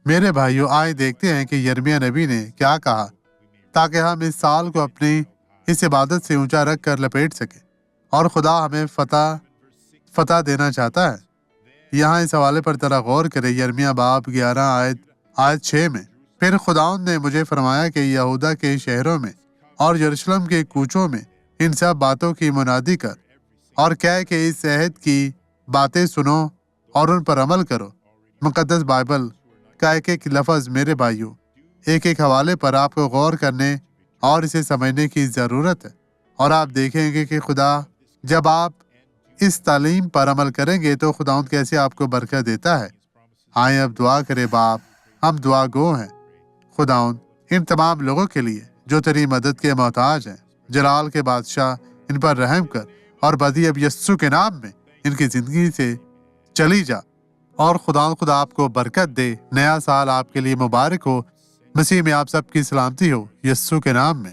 میرے بھائیوں، آئے دیکھتے ہیں کہ یرمیہ نبی نے کیا کہا تاکہ ہم اس سال کو اپنی اس عبادت سے اونچا رکھ کر لپیٹ سکیں، اور خدا ہمیں فتح دینا چاہتا ہے۔ یہاں اس حوالے پر ذرا غور کرے، یرمیہ باب 11 آیت 6 میں، پھر خداوند نے مجھے فرمایا کہ یہودا کے شہروں میں اور یروشلم کے کوچوں میں ان سب باتوں کی منادی کر اور کہہ کہ اس عہد کی باتیں سنو اور ان پر عمل کرو۔ مقدس بائبل کا ایک ایک لفظ میرے بھائیوں، ایک ایک حوالے پر آپ کو غور کرنے اور اسے سمجھنے کی ضرورت ہے، اور آپ دیکھیں گے کہ خدا جب آپ اس تعلیم پر عمل کریں گے تو خداوند کیسے آپ کو برکت دیتا ہے۔ آئیں اب دعا کرے باپ، ہم دعا گو ہیں۔ خداوند ان تمام لوگوں کے لیے جو تیری مدد کے محتاج ہیں، جلال کے بادشاہ ان پر رحم کر، اور بدی اب یسوع کے نام میں ان کی زندگی سے چلی جا، اور خدا آپ کو برکت دے۔ نیا سال آپ کے لیے مبارک ہو۔ مسیح میں آپ سب کی سلامتی ہو، یسوع کے نام میں۔